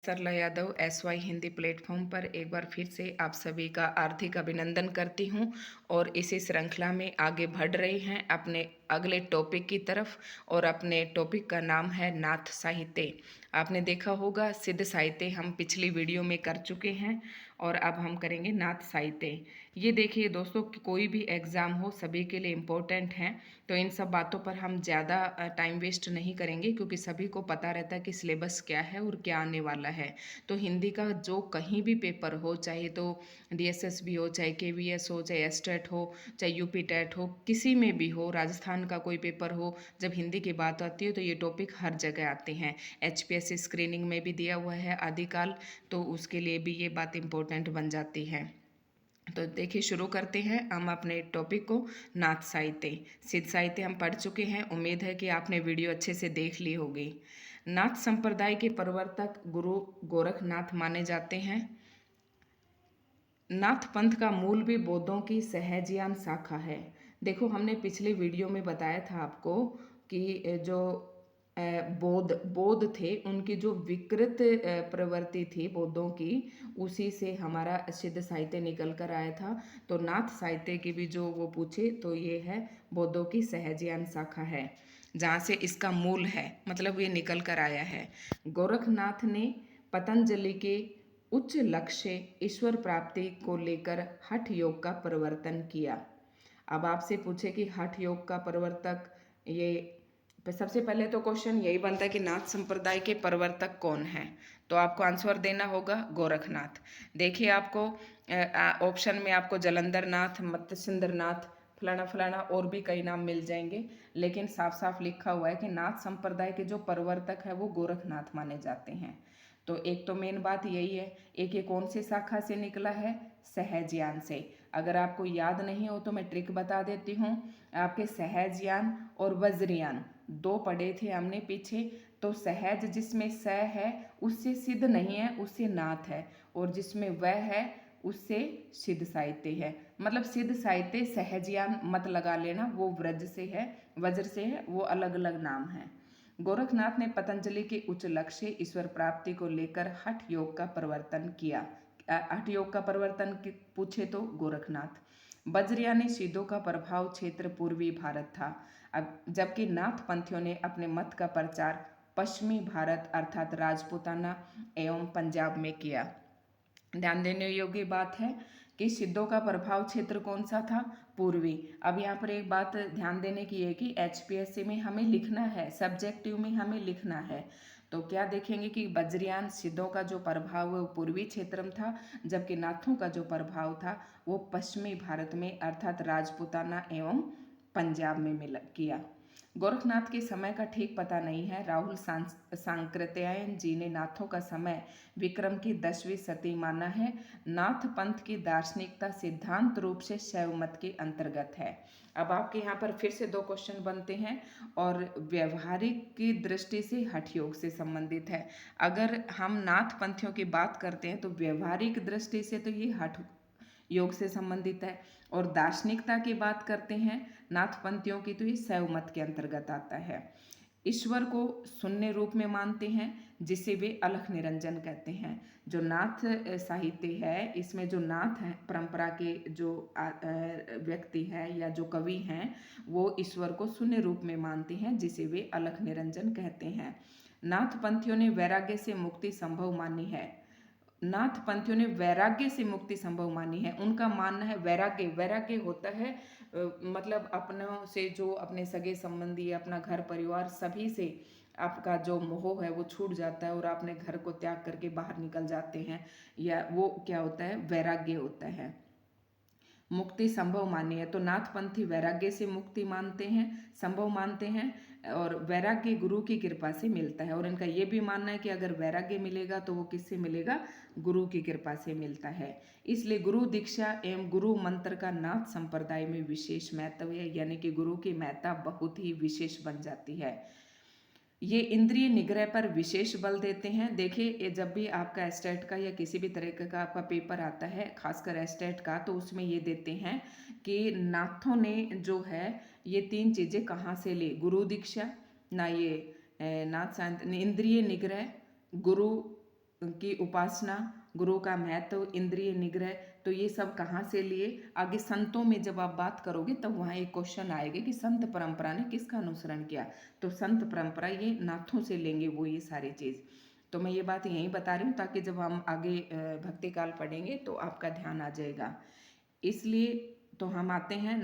सरला Yadav SY Hindi platform पर एक बार फिर से आप सभी का हार्दिक अभिनंदन करती हूँ और इसी श्रृंखला में आगे बढ़ रही हैं अपने अगले टॉपिक की तरफ। और अपने टॉपिक का नाम है नाथ साहित्य। आपने देखा होगा सिद्ध साहित्य हम पिछली वीडियो में कर चुके हैं और अब हम करेंगे नाथ साहित्य। ये देखिए दोस्तों कि कोई भी एग्ज़ाम हो सभी के लिए इम्पोर्टेंट हैं, तो इन सब बातों पर हम ज़्यादा टाइम वेस्ट नहीं करेंगे क्योंकि सभी को पता रहता है कि सिलेबस क्या है और क्या आने वाला है। तो हिंदी का जो कहीं भी पेपर हो, चाहे तो DSS भी हो, चाहे KVS हो, चाहे एस्टेट हो, चाहे UP टेट हो, किसी में भी हो, राजस्थान का कोई पेपर हो, जब हिंदी की बात आती है तो ये टॉपिक हर जगह आते हैं। HPSC स्क्रीनिंग में भी दिया हुआ है आदिकाल, तो उसके लिए भी ये बात इम्पोर्टेंट बन जाती है। तो देखिए शुरू करते हैं हम अपने टॉपिक को। नाथ साहित्य, सिद्ध साहित्य हम पढ़ चुके हैं। उम्मीद है कि आपने वीडियो अच्छे से देख ली होगी। नाथ संप्रदाय के प्रवर्तक गुरु गोरखनाथ माने जाते हैं। नाथ पंथ का मूल भी बौद्धों की सहजयान शाखा है। देखो हमने पिछले वीडियो में बताया था आपको कि जो बौद्ध थे उनकी जो विकृत प्रवृत्ति थी बौद्धों की, उसी से हमारा सिद्ध साहित्य निकल कर आया था। तो नाथ साहित्य की भी जो वो पूछे तो ये है बौद्धों की सहजयान शाखा है, जहाँ से इसका मूल है, मतलब ये निकल कर आया है। गोरखनाथ ने पतंजलि के उच्च लक्ष्य ईश्वर प्राप्ति को लेकर हठ योग का प्रवर्तन किया। अब आपसे पूछे कि हठ योग का प्रवर्तक, ये सबसे पहले तो क्वेश्चन यही बनता है कि नाथ संप्रदाय के प्रवर्तक कौन है, तो आपको आंसर देना होगा गोरखनाथ। देखिए आपको ऑप्शन में आपको जलंधर नाथ, मत्स्येंद्र नाथ, फलाना फलाना और भी कई नाम मिल जाएंगे, लेकिन साफ साफ लिखा हुआ है कि नाथ संप्रदाय के जो प्रवर्तक है वो गोरखनाथ माने जाते हैं। तो एक तो मेन बात यही है। एक ये कौन सी शाखा से निकला है? सहजयान से। अगर आपको याद नहीं हो तो मैं ट्रिक बता देती हूँ। आपके सहजयान और वज्रयान दो पढ़े थे हमने पीछे। तो सहज जिसमें स है उससे सिद्ध नहीं है, उससे नाथ है, और जिसमें वह है उससे सिद्ध साहित्य है। मतलब सिद्ध साहित्य सहजयान मत लगा लेना, वो व्रज से है, वज्र से है, वो अलग अलग नाम है। गोरखनाथ ने पतंजलि के उच्च लक्ष्य ईश्वर प्राप्ति को लेकर हठ योग का प्रवर्तन किया। हठ योग का प्रवर्तन पूछे तो गोरखनाथ। वज्र यानी सिद्धों का प्रभाव क्षेत्र पूर्वी भारत था। अब जबकि नाथ पंथियों ने अपने मत का प्रचार पश्चिमी भारत अर्थात राजपूताना एवं पंजाब में किया। ध्यान देने योग्य बात है कि सिद्धों का प्रभाव क्षेत्र कौन सा था? पूर्वी। अब यहाँ पर एक बात ध्यान देने की है कि HPSC में हमें लिखना है, सब्जेक्टिव में हमें लिखना है। तो क्या देखेंगे कि वज्रयान सिद्धों का जो प्रभाव है वो पूर्वी क्षेत्र में था, जबकि नाथों का जो प्रभाव था वो पश्चिमी भारत में अर्थात राजपूताना एवं पंजाब में मिल किया। गोरखनाथ के समय का ठीक पता नहीं है। राहुल सांकृत्यायन जी ने नाथों का समय विक्रम की 10वीं सदी माना है। नाथ पंथ की दार्शनिकता सिद्धांत रूप से शैव मत के अंतर्गत है। अब आपके यहाँ पर फिर से दो क्वेश्चन बनते हैं और व्यवहारिक की दृष्टि से हठ योग से संबंधित है। अगर हम नाथ पंथियों की बात करते हैं तो व्यवहारिक दृष्टि से तो ये हठ योग से संबंधित है, और दार्शनिकता की बात करते हैं नाथपंथियों की तो ये शैव मत के अंतर्गत आता है। ईश्वर को शून्य रूप में मानते हैं जिसे वे अलख निरंजन कहते हैं। जो नाथ साहित्य है इसमें जो नाथ है परंपरा के जो व्यक्ति हैं या जो कवि हैं वो ईश्वर को शून्य रूप में मानते हैं जिसे वे अलख निरंजन कहते हैं। नाथ पंथियों ने वैराग्य से मुक्ति संभव मानी है। नाथ पंथियों ने वैराग्य से मुक्ति संभव मानी है। उनका मानना है वैराग्य, वैराग्य होता है मतलब अपनों से, जो अपने सगे संबंधी, अपना घर परिवार सभी से आपका जो मोह है वो छूट जाता है और अपने घर को त्याग करके बाहर निकल जाते हैं, या वो क्या होता है? वैराग्य होता है। मुक्ति संभव मानी है तो नाथपंथी वैराग्य से मुक्ति मानते हैं, संभव मानते हैं, और वैराग्य गुरु की कृपा से मिलता है। और इनका ये भी मानना है कि अगर वैराग्य मिलेगा तो वो किससे मिलेगा? गुरु की कृपा से मिलता है। इसलिए गुरु दीक्षा एवं गुरु मंत्र का नाथ संप्रदाय में विशेष महत्व है, यानी कि गुरु की महत्ता बहुत ही विशेष बन जाती है। ये इंद्रिय निग्रह पर विशेष बल देते हैं। देखिए ये जब भी आपका एस्टेट का या किसी भी तरह का आपका पेपर आता है, खासकर एस्टेट का, तो उसमें ये देते हैं कि नाथों ने जो है ये तीन चीज़ें कहाँ से ली? गुरु दीक्षा, ना ये नाथ शांत, इंद्रिय निग्रह, गुरु की उपासना, गुरु का महत्व, इंद्रिय निग्रह, तो ये सब कहाँ से लिए? आगे संतों में जब आप बात करोगे तब वहाँ एक क्वेश्चन आएगा कि संत परंपरा ने किसका अनुसरण किया, तो संत परंपरा ये नाथों से लेंगे वो ये सारी चीज़। तो मैं ये बात यहीं बता रही हूँ ताकि जब हम आगे भक्ति काल पढ़ेंगे तो आपका ध्यान आ जाएगा। इसलिए तो हम आते हैं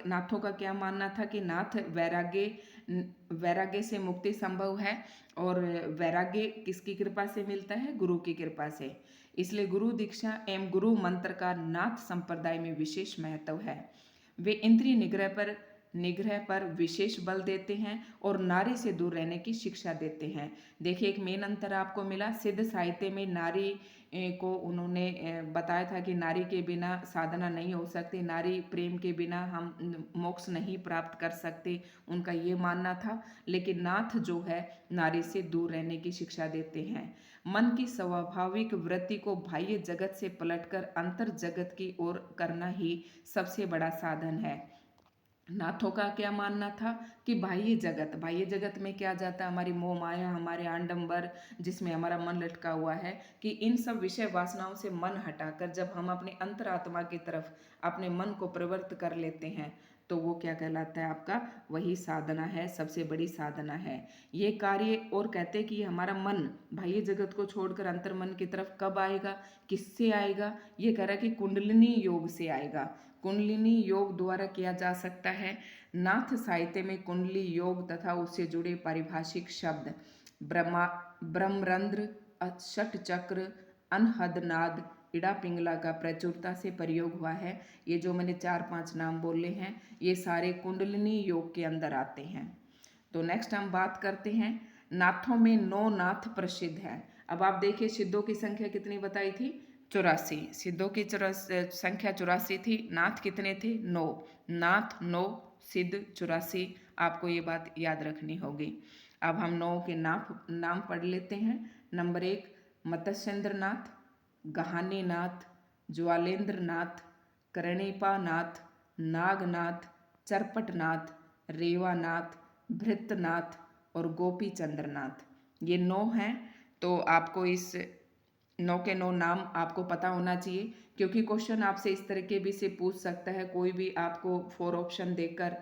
नाथों का क्या मानना था कि नाथ वैराग्य से मुक्ति संभव है, और वैराग्य किसकी कृपा से मिलता है? गुरु की कृपा से। इसलिए गुरु दीक्षा एवं गुरु मंत्र का नाथ संप्रदाय में विशेष महत्व है। वे इंद्रिय निग्रह पर विशेष बल देते हैं और नारी से दूर रहने की शिक्षा देते हैं। देखिए एक मेन अंतर आपको मिला, सिद्ध साहित्य में नारी को उन्होंने बताया था कि नारी के बिना साधना नहीं हो सकती, नारी प्रेम के बिना हम मोक्ष नहीं प्राप्त कर सकते, उनका ये मानना था। लेकिन नाथ जो है नारी से दूर रहने की शिक्षा देते हैं। मन की स्वाभाविक वृत्ति को बाह्य जगत से पलटकर अंतर जगत की ओर करना ही सबसे बड़ा साधन है। नाथों का क्या मानना था कि बाह्य जगत में क्या जाता है? हमारी मोह माया, हमारे आडंबर, जिसमें हमारा मन लटका हुआ है, कि इन सब विषय वासनाओं से मन हटाकर जब हम अपने अंतरात्मा की तरफ अपने मन को प्रवृत्त कर लेते हैं तो वो क्या कहलाता है? आपका वही साधना है, सबसे बड़ी साधना है ये कार्य। और कहते हैं कि हमारा मन बाह्य जगत को छोड़कर अंतर्मन की तरफ कब आएगा, किससे आएगा? ये कह रहा है कि कुंडलिनी योग से आएगा। कुंडलिनी योग द्वारा किया जा सकता है। नाथ साहित्य में कुंडली योग तथा उससे जुड़े पारिभाषिक शब्द ब्रह्मरंध्र, षट चक्र, अनहदनाद, इड़ा पिंगला का प्रचुरता से प्रयोग हुआ है। ये जो मैंने 4-5 नाम बोले हैं ये सारे कुंडलिनी योग के अंदर आते हैं। तो नेक्स्ट हम बात करते हैं, नाथों में 9 नाथ प्रसिद्ध हैं। अब आप देखिए सिद्धों की संख्या कितनी बताई थी? 84। सिद्धों की संख्या 84 थी, नाथ कितने थे? 9। नाथ 9, सिद्ध 84। आपको ये बात याद रखनी होगी। अब हम 9 के नाम पढ़ लेते हैं। नंबर 1 मत्स्येंद्र नाथ, गहानी नाथ, ज्वालेंद्र नाथ, करणीपा नाथ, नागनाथ, चरपटनाथ, रेवानाथ, भृतनाथ और गोपी चंद्रनाथ। ये 9 हैं। तो आपको इस 9 के 9 नाम आपको पता होना चाहिए, क्योंकि क्वेश्चन आपसे इस तरीके भी से पूछ सकता है। कोई भी आपको 4 ऑप्शन देकर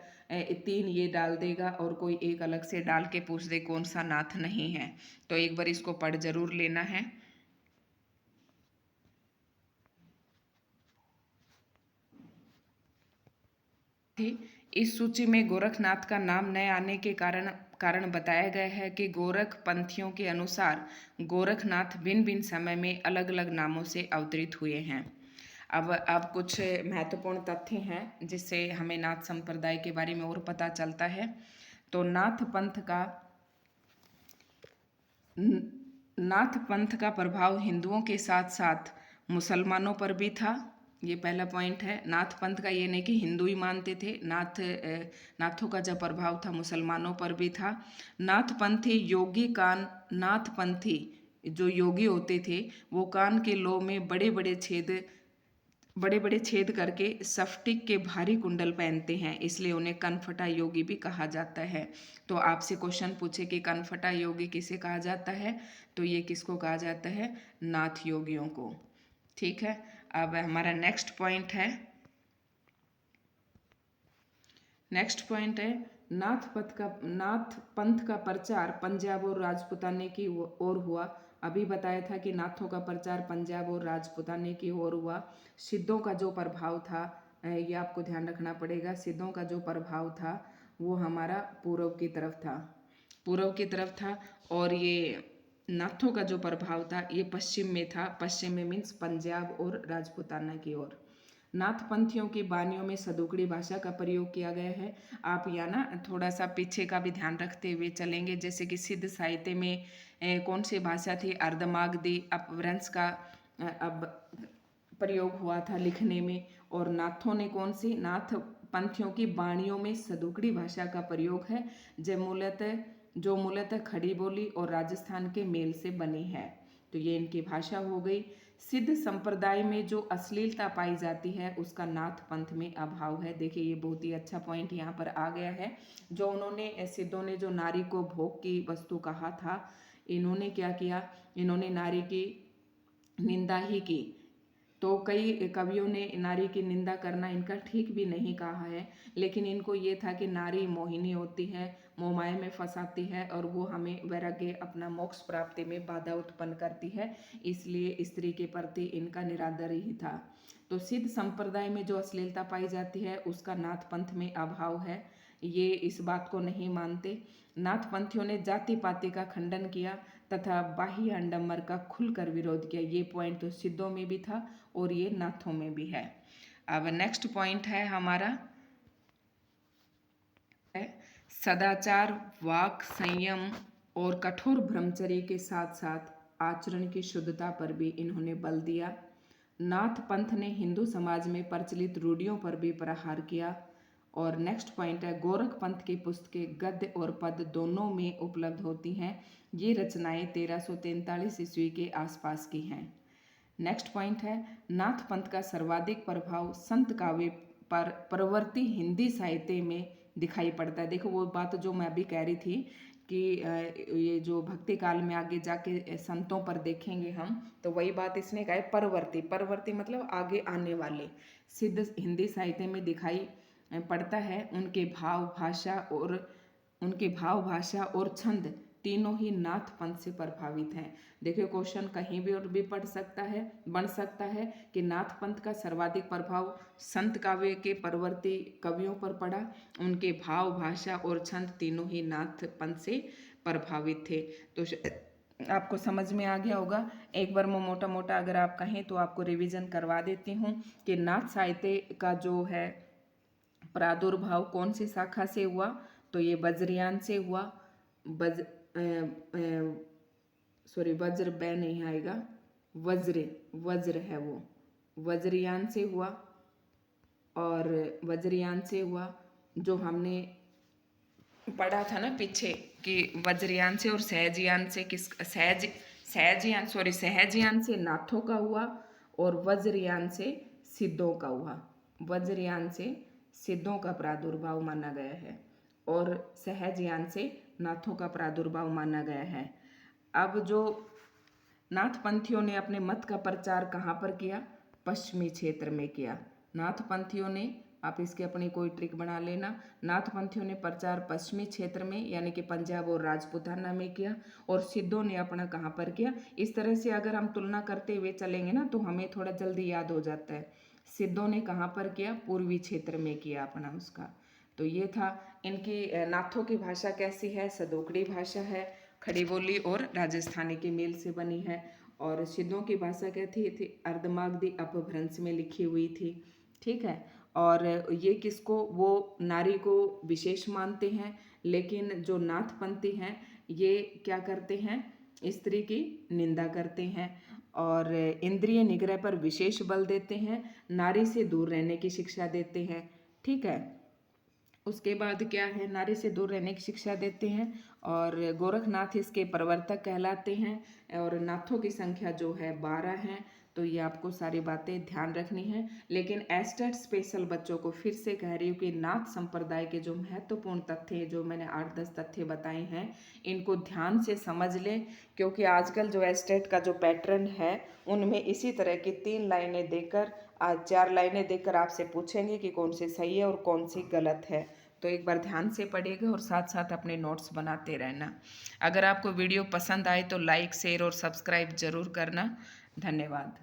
3 ये डाल देगा और कोई एक अलग से डाल के पूछ दे कौन सा नाथ नहीं है। तो एक बार इसको पढ़ जरूर लेना है। इस सूची में गोरखनाथ का नाम न आने के कारण बताया गया है कि गोरख पंथियों के अनुसार गोरखनाथ भिन्न भिन्न समय में अलग अलग नामों से अवतरित हुए हैं। अब कुछ महत्वपूर्ण तथ्य हैं जिससे हमें नाथ संप्रदाय के बारे में और पता चलता है। तो नाथ पंथ का प्रभाव हिंदुओं के साथ साथ मुसलमानों पर भी था। ये पहला पॉइंट है। नाथ पंथ का ये नहीं कि हिंदू ही मानते थे, नाथों का जो प्रभाव था मुसलमानों पर भी था। नाथपंथी जो योगी होते थे वो कान के लो में बड़े बड़े छेद करके स्फटिक के भारी कुंडल पहनते हैं, इसलिए उन्हें कनफटा योगी भी कहा जाता है। तो आपसे क्वेश्चन पूछे कि कनफटा योगी किसे कहा जाता है, तो ये किसको कहा जाता है? नाथ योगियों को। ठीक है। अब हमारा नेक्स्ट पॉइंट है नाथ पंथ का प्रचार पंजाब और राजपुताने की ओर हुआ। अभी बताया था कि नाथों का प्रचार पंजाब और राजपुताने की ओर हुआ। सिद्धों का जो प्रभाव था ये आपको ध्यान रखना पड़ेगा। सिद्धों का जो प्रभाव था वो हमारा पूर्व की तरफ था और ये नाथों का जो प्रभाव था ये पश्चिम में था। पश्चिम में मीन्स पंजाब और राजपुताना की ओर। नाथपंथियों की वाणियों में सदुकड़ी भाषा का प्रयोग किया गया है। आप यहाँ ना थोड़ा सा पीछे का भी ध्यान रखते हुए चलेंगे। जैसे कि सिद्ध साहित्य में कौन सी भाषा थी? अर्धमागधी अपभ्रंश का अब प्रयोग हुआ था लिखने में। और नाथों ने कौन सी? नाथ पंथियों की वाणियों में सदुकड़ी भाषा का प्रयोग है जो मूलतः खड़ी बोली और राजस्थान के मेल से बनी है। तो ये इनकी भाषा हो गई। सिद्ध संप्रदाय में जो अश्लीलता पाई जाती है उसका नाथ पंथ में अभाव है। देखिए ये बहुत ही अच्छा पॉइंट यहाँ पर आ गया है। जो सिद्धों ने जो नारी को भोग की वस्तु कहा था, इन्होंने क्या किया? इन्होंने नारी की निंदा ही की। तो कई कवियों ने नारी की निंदा करना इनका ठीक भी नहीं कहा है, लेकिन इनको ये था कि नारी मोहिनी होती है, मोहमाया में फंसाती है और वो हमें वैराग्य अपना मोक्ष प्राप्ति में बाधा उत्पन्न करती है, इसलिए स्त्री के प्रति इनका निरादर ही था। तो सिद्ध संप्रदाय में जो अश्लीलता पाई जाती है उसका नाथ पंथ में अभाव है, ये इस बात को नहीं मानते। नाथ पंथियों ने जाति पाति का खंडन किया तथा बाह्य आडंबर का खुलकर विरोध किया। ये पॉइंट तो सिद्धों में भी था और ये नाथों में भी है। अब नेक्स्ट पॉइंट है हमारा सदाचार, वाक संयम और कठोर ब्रह्मचर्य के साथ साथ आचरण की शुद्धता पर भी इन्होंने बल दिया। नाथ पंथ ने हिंदू समाज में प्रचलित रूढ़ियों पर भी प्रहार किया। और नेक्स्ट पॉइंट है गोरख पंथ की पुस्तकें गद्य और पद दोनों में उपलब्ध होती हैं। ये रचनाएं 1343 ईस्वी के आसपास की हैं। नेक्स्ट पॉइंट है नाथ पंथ का सर्वाधिक प्रभाव संत काव्य पर प्रवृत्ति हिंदी साहित्य में दिखाई पड़ता है। देखो वो बात जो मैं अभी कह रही थी कि ये जो भक्ति काल में आगे जाके संतों पर देखेंगे हम, तो वही बात इसने कहा है परवर्ती। परवर्ती मतलब आगे आने वाले सिद्ध हिंदी साहित्य में दिखाई पड़ता है। उनके भाव भाषा और छंद तीनों ही नाथ पंथ से प्रभावित हैं। देखिए क्वेश्चन कहीं भी और भी बन सकता है कि नाथ पंथ का सर्वाधिक प्रभाव संत काव्य के परवर्ती कवियों पर पड़ा। उनके भाव भाषा और छंद तीनों ही नाथ पंथ से प्रभावित थे। तो आपको समझ में आ गया होगा। एक बार मैं मोटा मोटा अगर आप कहें तो आपको रिवीजन करवा देती हूँ कि नाथ साहित्य का जो है प्रादुर्भाव कौन सी शाखा से हुआ, तो ये वज्रयान से हुआ। वज्र बै नहीं आएगा, वज्र है वो, वज्रयान से हुआ। और वज्रयान से हुआ जो हमने पढ़ा था ना पीछे कि वज्रयान से और सहजयान से सहजयान से नाथों का हुआ और वज्रयान से सिद्धों का हुआ। वज्रयान से सिद्धों का प्रादुर्भाव माना गया है और सहजयान से नाथों का प्रादुर्भाव माना गया है। अब जो नाथ पंथियों ने अपने मत का प्रचार कहाँ पर किया? पश्चिमी क्षेत्र में किया। नाथ पंथियों ने, आप इसके अपनी कोई ट्रिक बना लेना, नाथ पंथियों ने प्रचार पश्चिमी क्षेत्र में यानी कि पंजाब और राजपूताना में किया और सिद्धों ने अपना कहाँ पर किया। इस तरह से अगर हम तुलना करते हुए चलेंगे ना तो हमें थोड़ा जल्दी याद हो जाता है। सिद्धों ने कहाँ पर किया? पूर्वी क्षेत्र में किया अपना उसका। तो ये था। इनकी नाथों की भाषा कैसी है? सदोकड़ी भाषा है, खड़ी बोली और राजस्थानी के मेल से बनी है। और सिद्धों की भाषा कैसी थी? अर्धमागधी अपभ्रंश में लिखी हुई थी। ठीक है। और ये किसको, वो नारी को विशेष मानते हैं, लेकिन जो नाथपंथी हैं ये क्या करते हैं? स्त्री की निंदा करते हैं और इंद्रिय निग्रह पर विशेष बल देते हैं, नारी से दूर रहने की शिक्षा देते हैं। ठीक है। उसके बाद क्या है? नारी से दूर रहने की शिक्षा देते हैं और गोरखनाथ इसके प्रवर्तक कहलाते हैं और नाथों की संख्या जो है 12 है। तो ये आपको सारी बातें ध्यान रखनी है। लेकिन एस्टेट स्पेशल बच्चों को फिर से कह रही हूँ कि नाथ संप्रदाय के जो महत्वपूर्ण तथ्य जो मैंने 8-10 तथ्य बताए हैं इनको ध्यान से समझ लें, क्योंकि आजकल जो एस्टेट का जो पैटर्न है उनमें इसी तरह की 3 लाइनें देकर 4 लाइनें देकर आपसे पूछेंगे कि कौन सी सही है और कौन सी गलत है। तो एक बार ध्यान से पढ़िएगा और साथ साथ अपने नोट्स बनाते रहना। अगर आपको वीडियो पसंद आए तो लाइक शेयर और सब्सक्राइब जरूर करना। धन्यवाद।